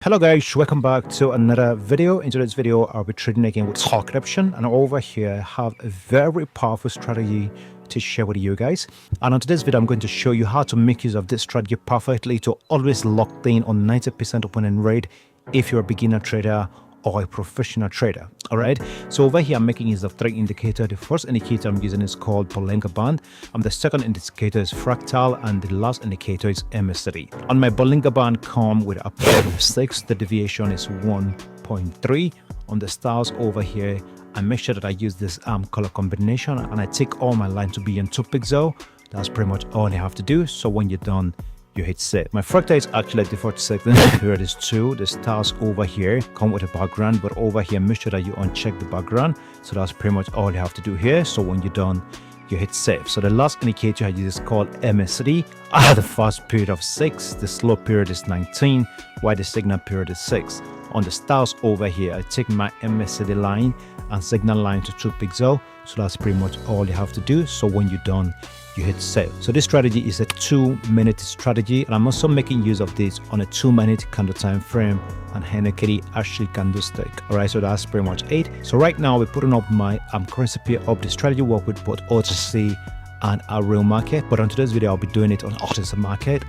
Hello guys, welcome back to another video. In today's video, I'll be trading again with stock option, and over here I have a very powerful strategy to share with you guys. And on today's video, I'm going to show you how to make use of this strategy perfectly to always lock in on 90% opening rate if you're a beginner trader or a professional trader. All right, so over here I'm making use of three indicators. The first indicator I'm using is called Bollinger Band, and the second indicator is Fractal, and the last indicator is MACD. On my Bollinger Band come with a pair of 6, the deviation is 1.3. On the stars over here, I make sure that I use this color combination, and I take all my line to be in 2 pixel. That's pretty much all you have to do. So when you're done, you hit save. My fractal is actually at default settings. Here it is 2. The stars over here come with a background, but over here make sure that you uncheck the background. So that's pretty much all you have to do here. So when you're done, you hit save. So the last indicator I use is called MACD. I have the fast period of 6, the slow period is 19, while the signal period is 6. On the stars over here, I take my MACD line and signal line to 2 pixel. So that's pretty much all you have to do. So when you're done, you hit save. So this strategy is a 2-minute strategy, and I'm also making use of this on a 2-minute candle time frame and Henekedi Ashley candlestick. All right, so that's pretty much it. So right now we're putting up my currency pair of the strategy work with both OTC and our real market, but on today's video I'll be doing it on OTC market.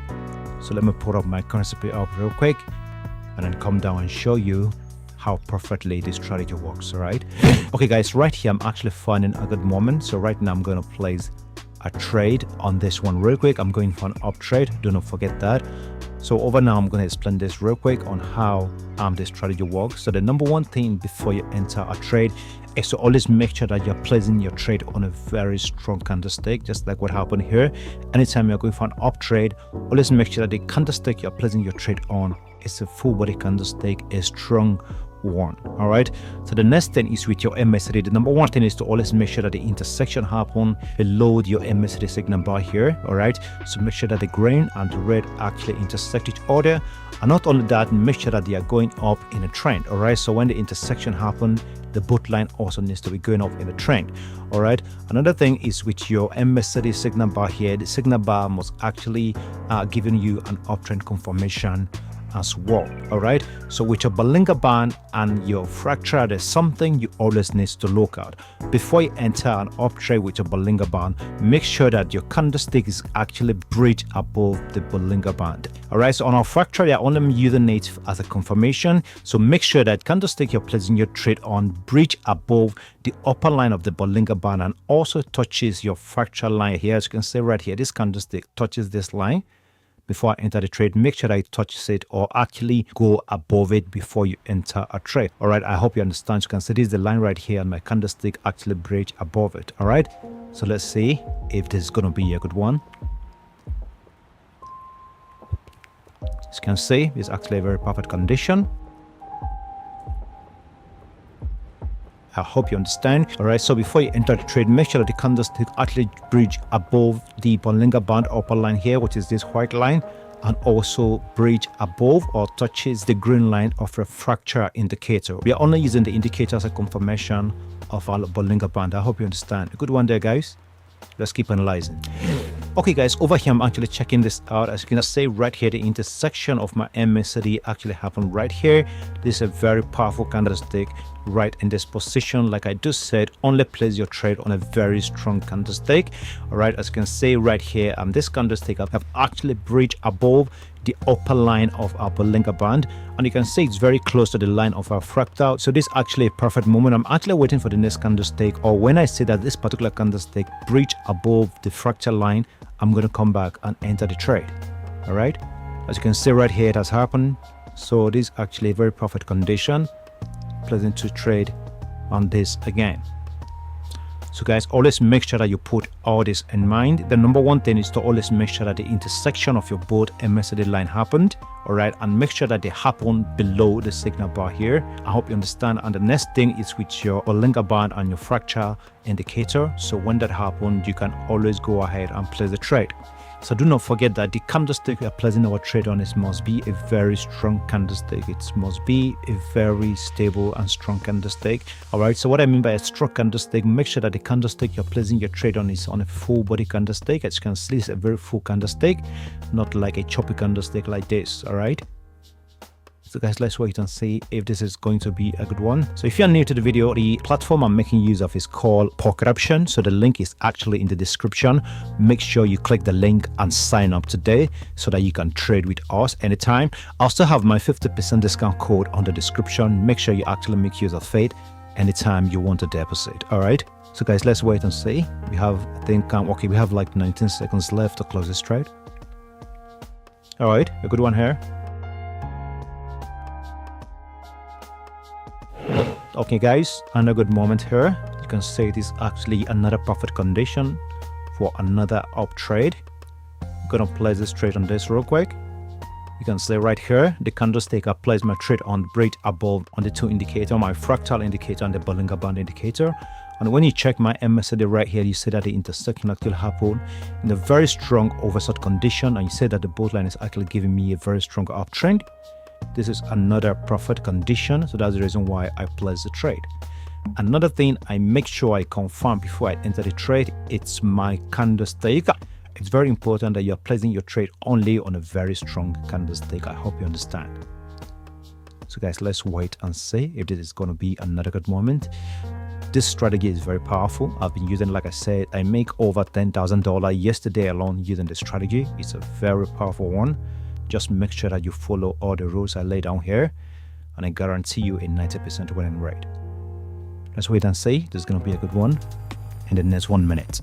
So let me put up my currency pair up real quick and then come down and show you how perfectly this strategy works. All right, okay guys, right here I'm actually finding a good moment. So right now I'm going to place a trade on this one real quick. I'm going for an up trade, do not forget that. So over now I'm going to explain this real quick on how this strategy works. So the number one thing before you enter a trade is to always make sure that you're placing your trade on a very strong candlestick, just like what happened here. Anytime you're going for an up trade, always make sure that the candlestick you're placing your trade on is a full body candlestick, a strong one. All right, so the next thing is with your MACD. The number one thing is to always make sure that the intersection happen below your MACD signal bar here. All right, so make sure that the green and the red actually intersect each other, and not only that, make sure that they are going up in a trend. All right, so when the intersection happen, the both line also needs to be going up in a trend. All right, another thing is with your MACD signal bar here, the signal bar must actually giving you an uptrend confirmation as well. All right, so with your Bollinger Band and your Fractal, there's something you always need to look at before you enter an up trade with your Bollinger Band. Make sure that your candlestick is actually bridged above the Bollinger Band. All right, so on our Fractal, they're only using it as a confirmation, so make sure that candlestick you're placing your trade on bridge above the upper line of the Bollinger Band and also touches your Fractal line here. As you can see right here, this candlestick touches this line. Before I enter the trade, make sure that it touches it or actually go above it before you enter a trade. All right, I hope you understand. You can see this is the line right here and my candlestick actually bridge above it. All right, so let's see if this is going to be a good one. As you can see, it's actually a very perfect condition. I hope you understand. All right, so before you enter the trade, make sure that the candlestick actually bridge above the Bollinger Band upper line here, which is this white line, and also bridge above or touches the green line of a fracture indicator. We are only using the indicator as a confirmation of our Bollinger Band. I hope you understand. A good one there, guys. Let's keep analyzing. Okay guys, over here I'm actually checking this out. As you can see right here, the intersection of my MACD actually happened right here. This is a very powerful candlestick right in this position. Like I just said, only place your trade on a very strong candlestick. All right, as you can see right here, this candlestick have actually bridged above the upper line of our Bollinger Band, and you can see it's very close to the line of our fractal. So this is actually a perfect moment. I'm actually waiting for the next candlestick, or when I see that this particular candlestick bridge above the fractal line, I'm going to come back and enter the trade. All right, as you can see right here, it has happened. So this is actually a very perfect condition. Pleasant to trade on this again. So guys, always make sure that you put all this in mind. The number one thing is to always make sure that the intersection of your both MACD line happened. All right, and make sure that they happen below the signal bar here. I hope you understand. And the next thing is with your Bollinger Band and your Fractal indicator. So when that happens, you can always go ahead and place the trade. So do not forget that the candlestick we are placing our trade on must be a very strong candlestick. It must be a very stable and strong candlestick. All right, so what I mean by a strong candlestick, make sure that the candlestick you're placing your trade on is on a full body candlestick. As you can see, it's a very full candlestick, not like a choppy candlestick like this. All right, So guys, let's wait and see if this is going to be a good one. So if you're new to the video, the platform I'm making use of is called Pocket Option. So the link is actually in the description. Make sure you click the link and sign up today so that you can trade with us anytime. I'll still have my 50% discount code on the description. Make sure you actually make use of it anytime you want to deposit. All right. So guys, let's wait and see. We have, I think, okay, we have like 19 seconds left to close this trade. All right, a good one here. Okay guys, another good moment here. You can see it is actually another profit condition for another up trade. I'm gonna place this trade on this real quick. You can see right here the candlestick. I placed my trade on break above on the 2 indicator, my fractal indicator and the Bollinger Band indicator. And when you check my MACD right here, you see that the intersection actually happened in a very strong oversold condition, and you see that the both line is actually giving me a very strong uptrend. This is another profit condition, so that's the reason why I place the trade. Another thing I make sure I confirm before I enter the trade, it's my candlestick. It's very important that you're placing your trade only on a very strong candlestick. I hope you understand. So guys, let's wait and see if this is going to be another good moment. This strategy is very powerful. I've been using, like I said, I make over $10,000 yesterday alone using this strategy. It's a very powerful one. Just make sure that you follow all the rules I lay down here, and I guarantee you a 90% winning rate. Let's wait and see. This is going to be a good one in the next 1 minute.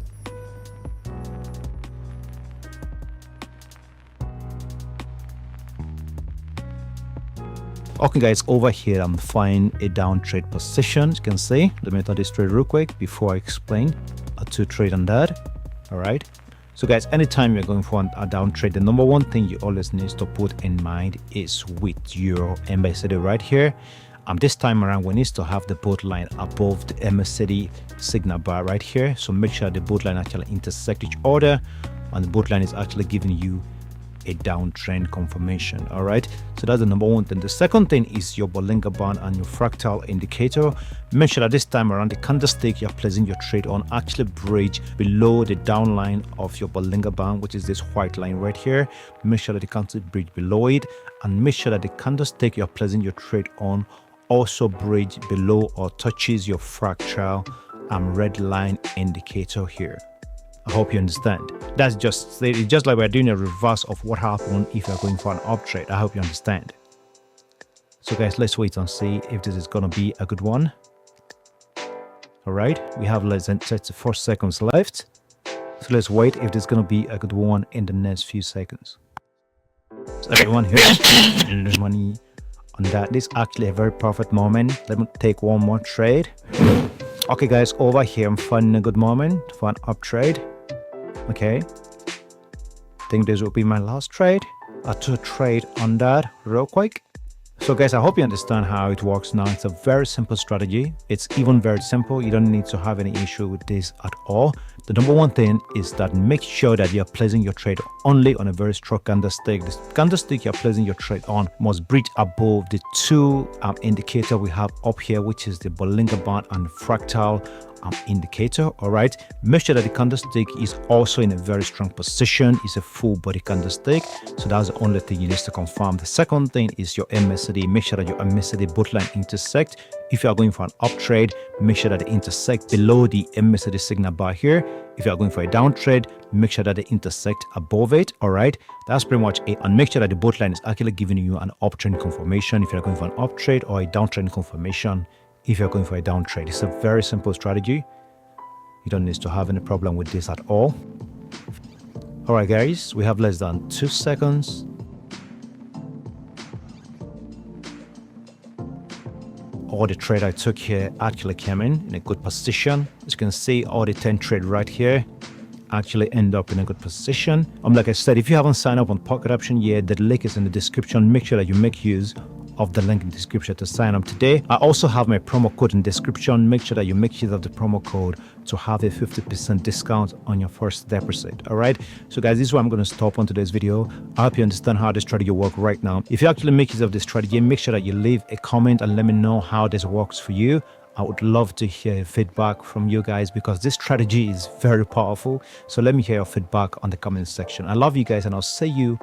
Okay guys, over here I'm finding a down trade position. You can see, let me enter this trade real quick before I explain how to trade on that. All right. So guys, anytime you're going for a down trade, the number one thing you always need to put in mind is with your MACD right here. This time around, we need to have the both line above the MACD signal bar right here. So make sure the both line actually intersect each other, and the both line is actually giving you a downtrend confirmation. All right, so that's the number one thing. The second thing is your Bollinger Band and your fractal indicator. Make sure that this time around the candlestick you're placing your trade on actually bridge below the downline of your Bollinger Band, which is this white line right here. Make sure that the candlestick bridge below it, and make sure that the candlestick you're placing your trade on also bridge below or touches your fractal red line indicator here. I hope you understand. It's just like we're doing a reverse of what happened if you're going for an up trade. I hope you understand. So guys, let's wait and see if this is going to be a good one. All right, we have less than 34 seconds left. So let's wait if this is going to be a good one in the next few seconds. So everyone here, money on that. This is actually a very perfect moment. Let me take one more trade. Okay guys, over here I'm finding a good moment for an up trade. Okay, I think this will be my last trade. I took a trade on that real quick. So guys, I hope you understand how it works now. It's a very simple strategy. It's even very simple. You don't need to have any issue with this at all. The number one thing is that make sure that you're placing your trade only on a very strong candlestick. The candlestick you're placing your trade on must breach above the 2 indicator we have up here, which is the Bollinger Band and fractal indicator. All right, make sure that the candlestick is also in a very strong position. It's a full body candlestick, so that's the only thing you need to confirm. The second thing is your MACD. Make sure that your MACD both line intersect. If you are going for an up trade, make sure that they intersect below the MACD signal bar here. If you are going for a down trade, make sure that they intersect above it. All right, that's pretty much it. And make sure that the both line is actually giving you an uptrend confirmation if you're going for an up trade, or a downtrend confirmation if you're going for a down trade. It's a very simple strategy. You don't need to have any problem with this at all. All right guys, we have less than 2 seconds. All the trade I took here actually came in a good position. As you can see, all the 10 trade right here actually end up in a good position. Like I said, if you haven't signed up on Pocket Option yet, the link is in the description. Make sure that you make use of the link in the description to sign up today. I also have my promo code in the description. Make sure that you make use of the promo code to have a 50% discount on your first deposit. All right, so guys, this is where I'm going to stop on today's video. I hope you understand how this strategy works right now. If you actually make use of this strategy, make sure that you leave a comment and let me know how this works for you. I would love to hear feedback from you guys, because this strategy is very powerful. So let me hear your feedback on the comment section. I love you guys, and I'll see you